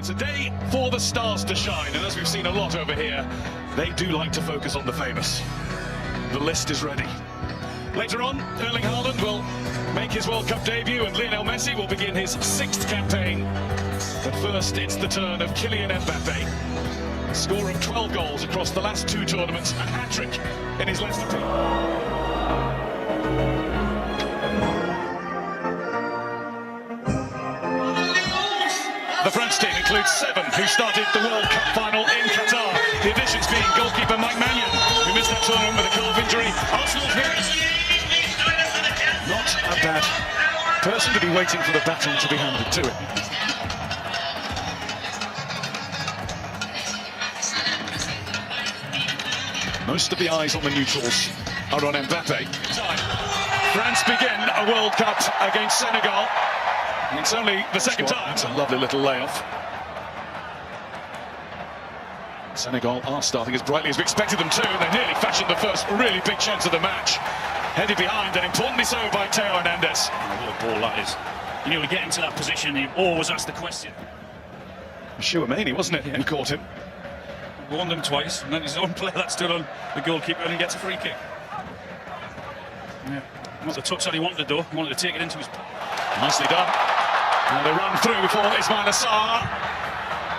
It's a day for the stars to shine, and as we've seen a lot over here, they do like to focus on the famous. The list is ready. Later on, Erling Haaland will make his World Cup debut and Lionel Messi will begin his 6th campaign. But first, it's the turn of Kylian Mbappe. A score of 12 goals across the last 2 tournaments, a hat-trick in his Leicester team. The France team includes 7 who started the World Cup final in Qatar. The additions being goalkeeper Mike Mannion, who missed that tournament with a calf injury. Arsenal's not a bad person to be waiting for the baton to be handed to him. Most of the eyes on the neutrals are on Mbappe. France begin a World Cup against Senegal. It's only the second time. It's a lovely little layoff. Senegal are starting as brightly as we expected them to. They nearly fashioned the first really big chance of the match. Headed behind, and importantly so by Theo Hernandez. What a ball that is. You know, get into that position, he always asks the question. Chouameni, wasn't it? Yeah. Who caught him. Warned him twice, and then his own player that stood on the goalkeeper, and he gets a free kick. Yeah. Not the touch that he wanted, though. He wanted to take it into his... Nicely done. And a run through for Ismaïla Sarr.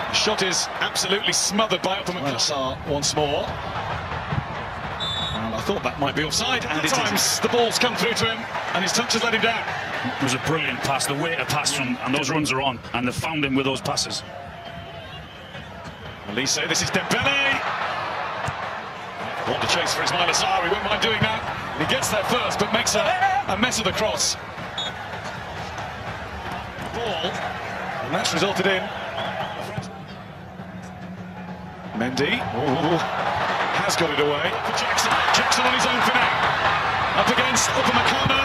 The shot is absolutely smothered by Ismaïla Sarr once more. And I thought that might be offside, and at times the ball's come through to him, and his touch has let him down. It was a brilliant pass, the way to pass from, and those runs are on, and they've found him with those passes. Olise, this is Dembele. What to chase for Ismaïla Sarr, he won't mind doing that. He gets there first, but makes a mess of the cross. Ball, and that's resulted in Mendy. Has got it away for Jackson. Jackson on his own for now. Up against Upamecano.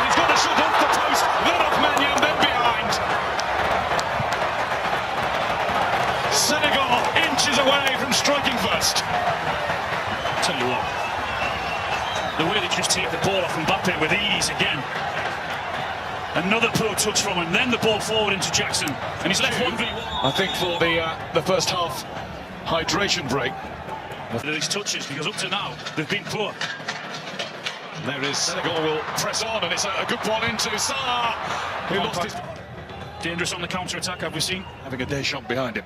He's got a shot off the post, then off Mannion, then behind. Senegal inches away from striking first. I'll tell you what, the way they just take the ball off Mbappe with ease again. Another poor touch from him, then the ball forward into Jackson, and he's left 1v1. I think for the first half hydration break. These touches, because up to now they've been poor. There is Senegal will press on, and it's a good ball into Sarr, who lost his... Dangerous on the counter-attack, have we seen? Having a Deschamps behind him.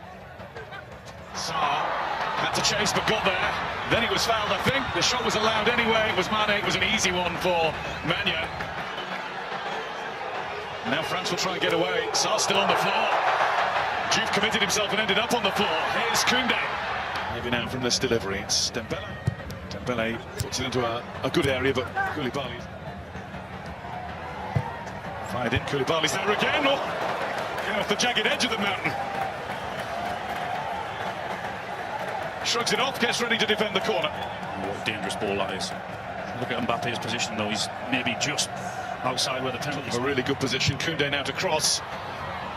Sarr had to chase, but got there. Then he was fouled, I think. The shot was allowed anyway. It was Mane. It was an easy one for Mannion. Now France will try and get away. Sarr still on the floor. Juve committed himself and ended up on the floor. Here's Koundé. Maybe now from this delivery, it's Dembele. Dembele puts it into a good area, but Koulibaly fired in. Koulibaly's there again. Off the jagged edge of the mountain. Shrugs it off, gets ready to defend the corner. What a dangerous ball that is. Look at Mbappe's position, though. He's maybe just outside where the penalty is. A really good position. Koundé now to cross.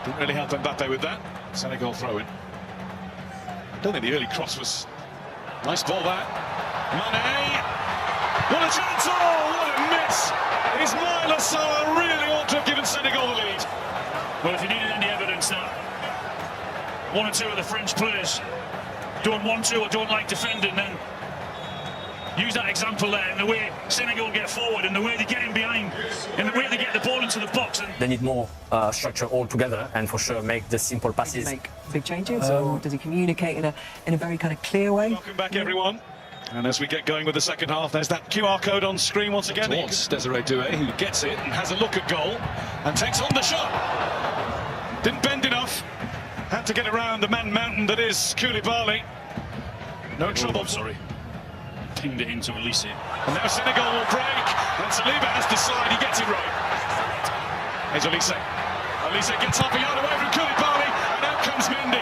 Didn't really help Mbappe with that. Senegal throw-in. I don't think the early cross was... Nice ball there. Mane! What a chance! Oh, what a miss! Ismaïla Sarr really ought to have given Senegal the lead. Well, if you needed any evidence that 1 or 2 of the French players don't want to or don't like defending, then use that example there in the way Senegal get forward, in the way they get in behind, in the way they get the ball into the box. And they need more structure altogether, and for sure make the simple passes. Make big changes, or does he communicate in a very kind of clear way? Welcome back, everyone. And as we get going with the second half, there's that QR code on screen once again. It's Desiree Doué who gets it and has a look at goal and takes on the shot. Didn't bend enough. Had to get around the man mountain that is Koulibaly. No trouble. Sorry. Pinged it into Olise. And now Senegal will break. And Saliba has to slide. He gets it right. Here's Olise. Olise gets half a yard away from Koulibaly. And out comes Mendy.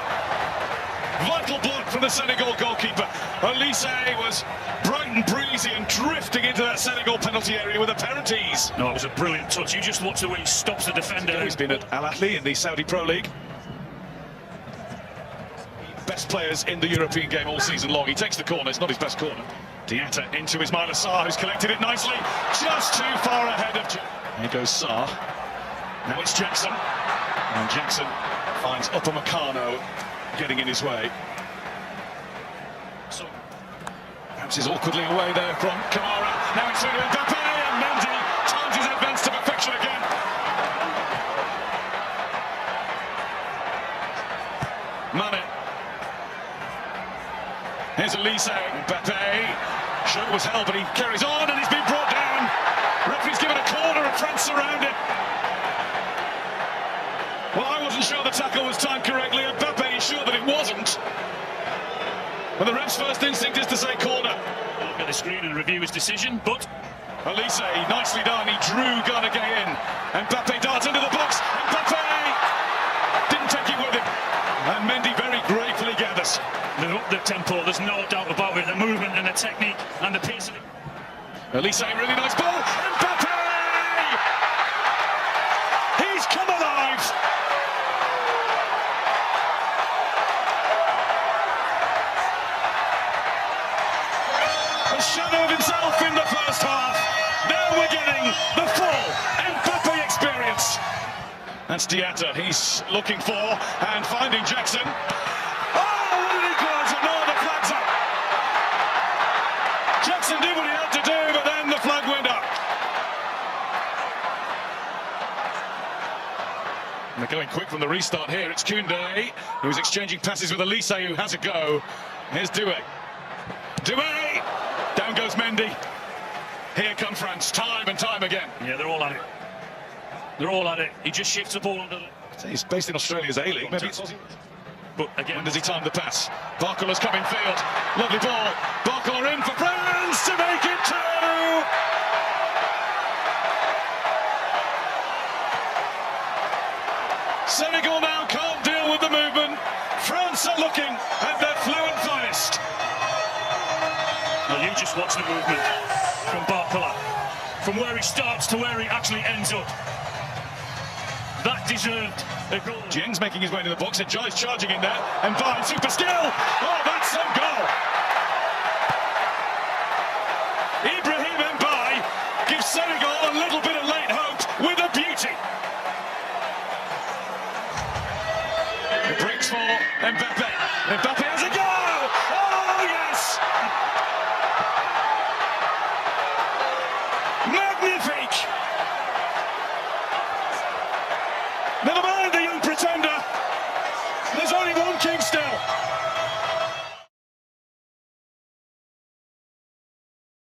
Vital block from the Senegal goalkeeper. Olise was bright and breezy and drifting into that Senegal penalty area with apparent ease. No, it was a brilliant touch. You just watch the way he stops the defender. He's been at Al Ahly in the Saudi Pro League. Best players in the European game all season long. He takes the corner. It's not his best corner. Diatta into Ismaïla Sarr, who's collected it nicely. Just too far ahead of... Here goes Sarr. Now it's Jackson. And Jackson finds Upamecano. getting in his way. So bounces awkwardly away there from Kamara. Now it's through to Mbappe, and Mendy times his advance to perfection again. Mane. Here's Olise. Mbappe. Sure was held, but he carries on, and he's been brought down. Referee's given a corner, and France surround it. Well, I wasn't sure the tackle was timed correctly. Mbappe is sure that it wasn't. But the ref's first instinct is to say corner. Look at the screen and review his decision, but Olise, nicely done. He drew Garnegay in. Mbappe darts into the box. Mbappe didn't take it with him. And Mendy very gratefully gathers. the tempo, there's no doubt about it. The movement and the technique and the pace of it. Olise, really nice ball. Mbappe! He's come alive! A shadow of himself in the first half. Now we're getting the full Mbappe experience. That's Diatta, he's looking for and finding Jackson. Oh, what an equaliser! No, the flag's up. Jackson did what he had to do, but then the flag went up. And they're going quick from the restart here. It's Koundé, who's exchanging passes with Olise, who has a go. Here's Doué. Doué! Down goes Mendy. Here come France, time and time again. Yeah, they're all at it. They're all at it. He just shifts the ball under the... He's based in Australia's A-League. Maybe it's... But again, when does he time the pass? Barcola's come in field. Lovely ball. Barcola in for France to make it 2! Senegal now can't deal with the movement. France are looking at their fluent finest. Well, you just watch the movement from Barcola. From where he starts to where he actually ends up. That deserved a goal. Jing's making his way to the box, and Jai's charging in there, and Bayern super skill. Oh, that's some goal. Ibrahim Mbaye gives Senegal a little bit of late hope with a beauty. It breaks for Mbappe. Mbappe has a goal. Oh, yes. Magnificent.